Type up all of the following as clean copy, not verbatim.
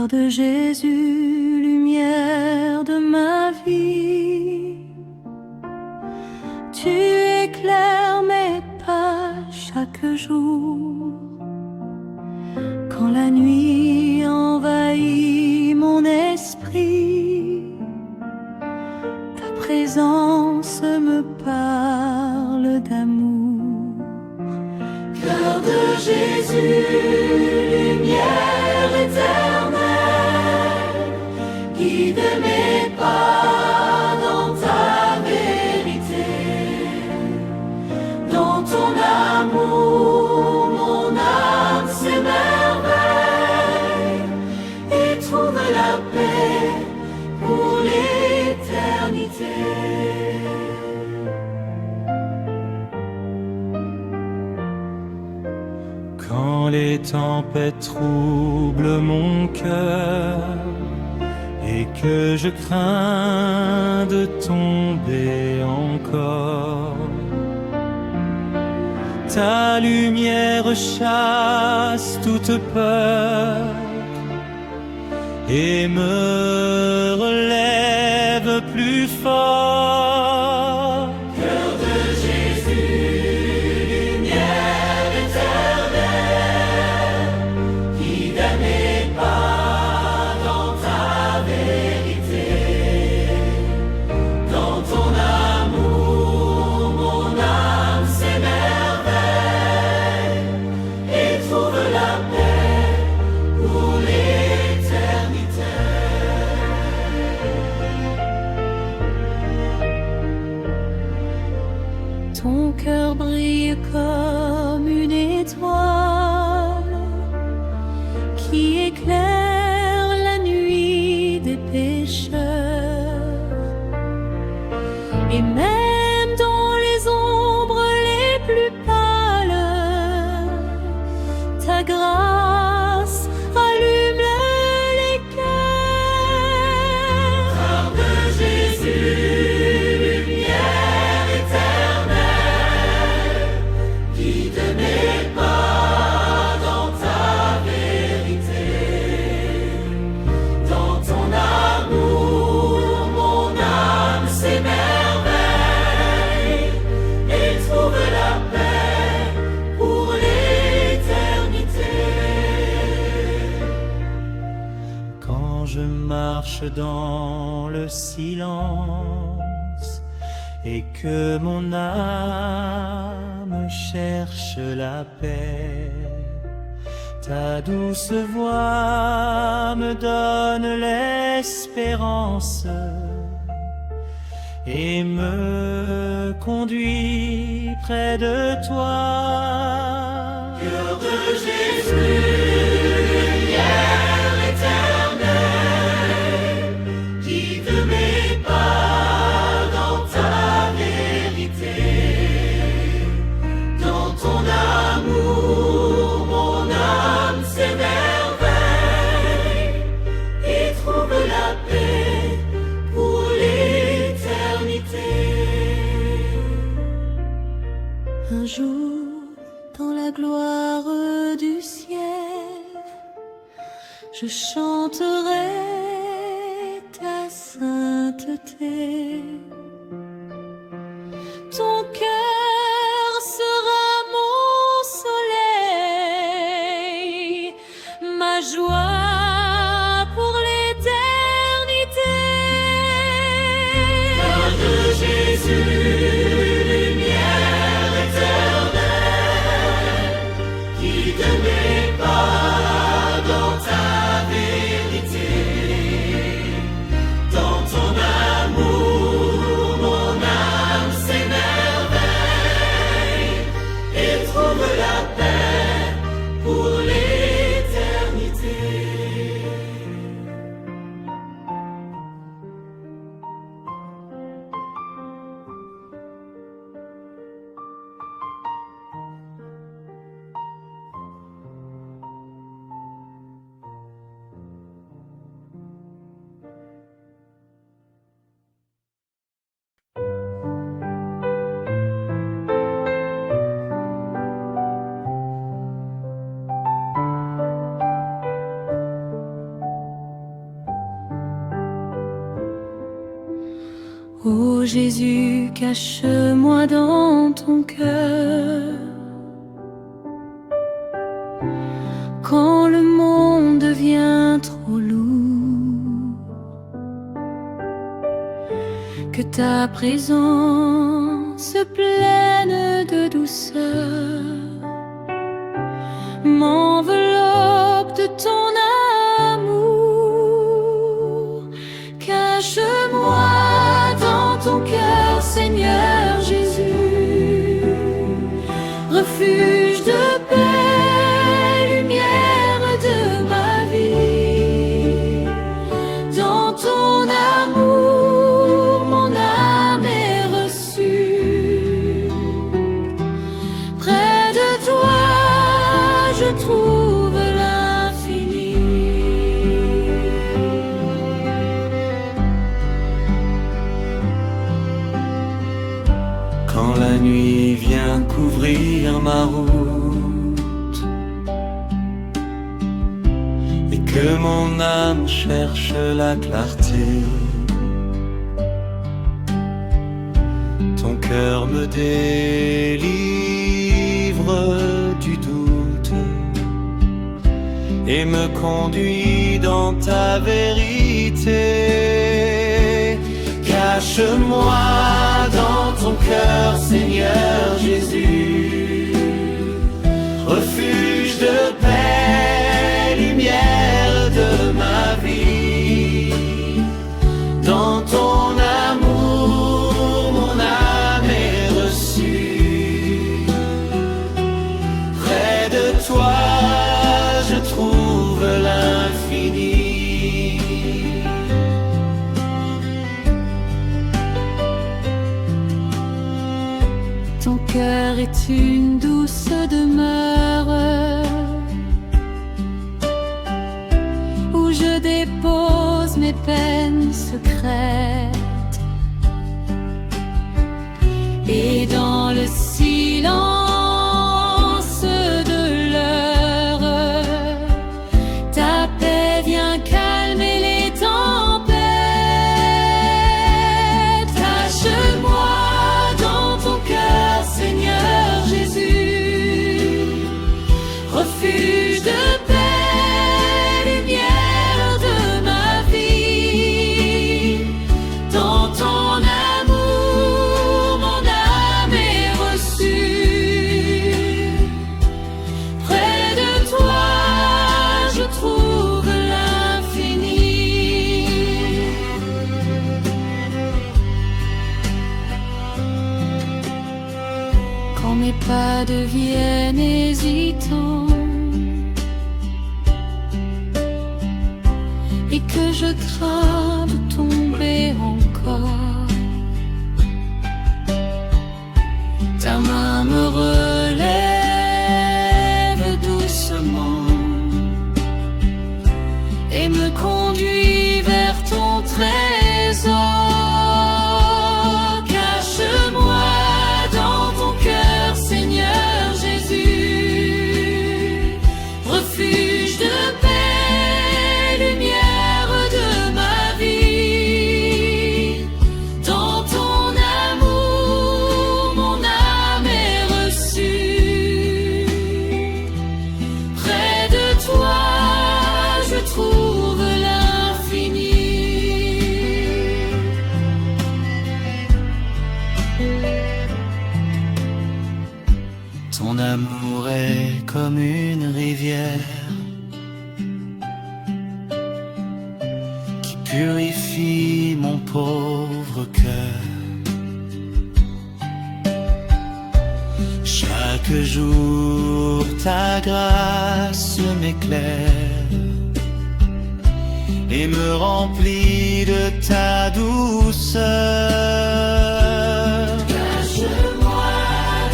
Cœur de Jésus, lumière de ma vie, tu éclaires mes pas chaque jour. Quand la nuit envahit mon esprit, ta présence me parle d'amour. Cœur de Jésus, lumière éternelle, guide mes pas dans ta vérité. Dans ton amour, mon âme s'émerveille et trouve la paix pour l'éternité. Quand les tempêtes troublent mon cœur et que je crains de tomber encore, ta lumière chasse toute peur et me relève plus fort. Cœur de Jésus, lumière éternelle, guide mes pas dans ta vérité. Dans ton amour, mon âme s'émerveille et trouve la paix pour l'éternité. Ton cœur brille comme une étoile qui éclaire la nuit des pécheurs. Et même dans les ombres les plus pâles, ta grâce allume les cœurs. Cœur de Jésus, lumière éternelle, guide mes pas dans ta vérité. Dans ton amour, mon âme s'émerveille et trouve la paix pour l'éternité. Quand je marche dans le silence et que mon âme cherche la paix, ta douce voix me donne l'espérance et me conduit près de toi. Cœur de Jésus, lumière éternelle, guide mes pas dans ta vérité. Dans ton amour, mon âme s'émerveille et trouve la paix pour l'éternité. Un jour, dans la gloire du ciel, je chanterai ta sainteté. Ton cœur sera mon soleil, ma joie pour l'éternité. Cœur de Jésus, lumière éternelle, guide mes pas dans ta vérité. Dans ton amour, Ô Jésus, cache-moi dans ton cœur. Quand le monde devient trop lourd, que ta présence pleine de douceur m'enveloppe de ton amour. Cache-moi dans ton cœur, Seigneur Jésus, refuge de paix, lumière de ma vie. Dans ton amour, mon âme est reçue. Près de toi, je trouve l'infini. Quand la nuit vient couvrir ma route et que mon âme cherche la clarté, ton cœur me délivre du doute et me conduit dans ta vérité. Cache-moi dans ton cœur, Seigneur Jésus, refuge de paix, lumière de ma vie. Dans ton amour, mon âme est reçue. Près de toi, je trouve l'infini. Ton cœur est une douce demeure où je dépose mes peines secrètes, et dans le silence de l'heure, ta paix vient calmer les tempêtes. Cache-moi dans ton cœur, Seigneur Jésus, refuge de paix, lumière de ma vie. Dans ton amour, mon âme est reçue. Près de toi, je trouve l'infini. Quand mes pas deviennent hésitants et que je crains de tomber encore, ta main me relève doucement et me conduit vers ton trésor. Cache-moi dans ton cœur, Seigneur Jésus, refuge de paix, lumière de ma vie. Dans ton amour, mon âme est reçue. Près de toi, je trouve l'infini. Ton amour est comme une rivière qui purifie mon pauvre cœur. Chaque jour, ta grâce m'éclaire et me remplit de ta douceur. Cache-moi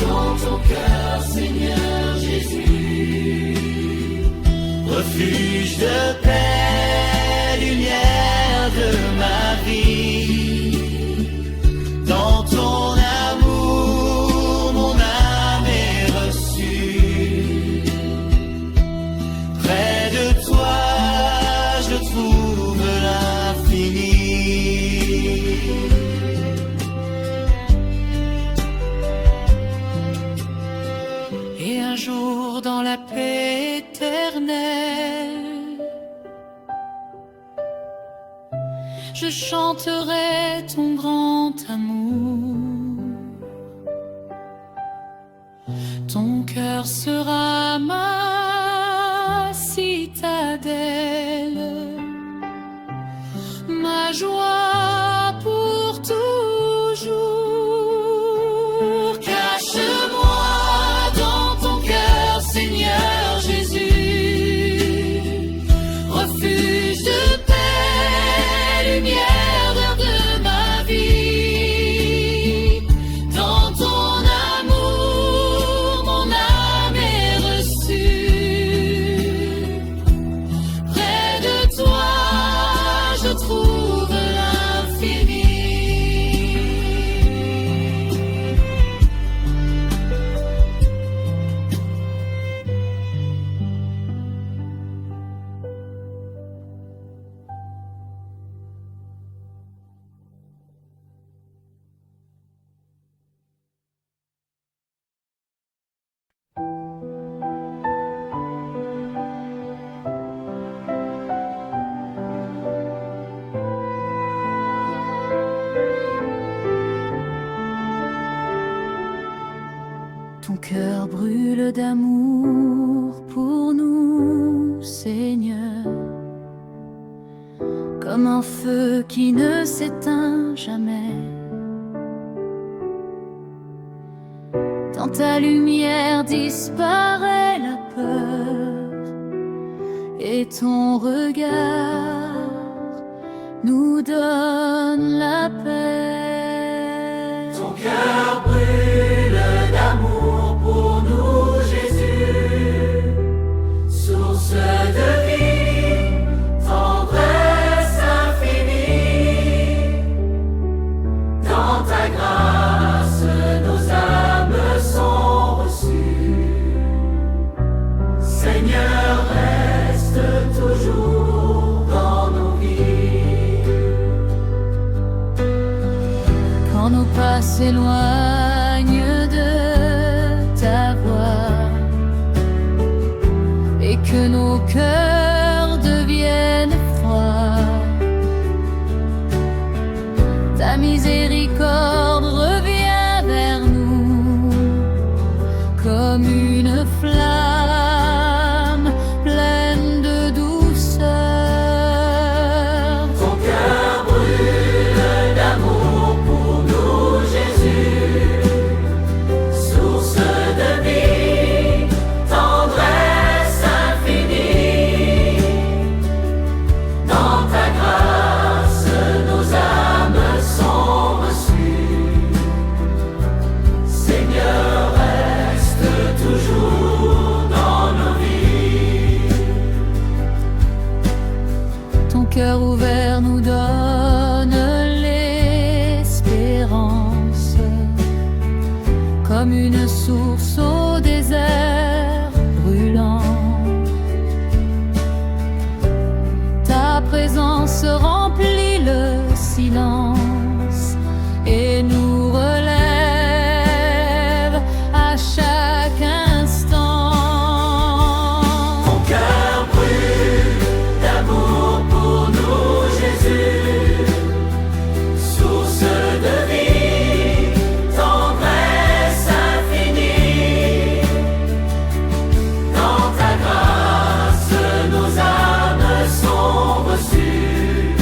dans ton cœur, Seigneur Jésus, Refuge de paix, lumière de ma vie. Dans ton amour, mon âme est reçue. Près de toi, je trouve l'infini. je chanterai ton grand amour. Ton cœur sera ma citadelle, ma joie pour toujours. Cache-moi dans ton cœur, Seigneur Jésus, refuge de paix, lumière vers de ma vie. Dans ton amour, mon âme est reçue. Près de toi, je trouve l'infini. Ton cœur brûle d'amour pour nous, Seigneur, comme un feu qui ne s'éteint jamais. Dans ta lumière disparaît la peur, et ton regard nous donne la paix. Ton cœur brûle d'amour pour nous, Jésus, source de vie, tendresse infinie. Dans ta grâce, nos âmes sont reçues. Seigneur, reste toujours dans nos vies. Quand nos pas s'éloignent de ta voix et que nos cœurs deviennent froids, ta miséricorde revient vers nous comme une flamme pleine de douceur. Ton cœur brûle d'amour pour nous, Jésus, source de vie, tendresse infinie. Dans ta grâce, nos âmes sont reçues. Seigneur, reste toujours dans nos vies. Ton cœur ouvert nous donne l'espérance, comme une source au désert brûlant. Ta présence remplit le silence et nous relève à chaque instant. Ton cœur brûle d'amour pour nous, Jésus, source de vie, tendresse infinie. Dans ta grâce, nos âmes sont reçues.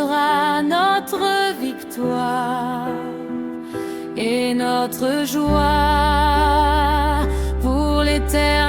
sera notre victoire et notre joie pour l'éternité.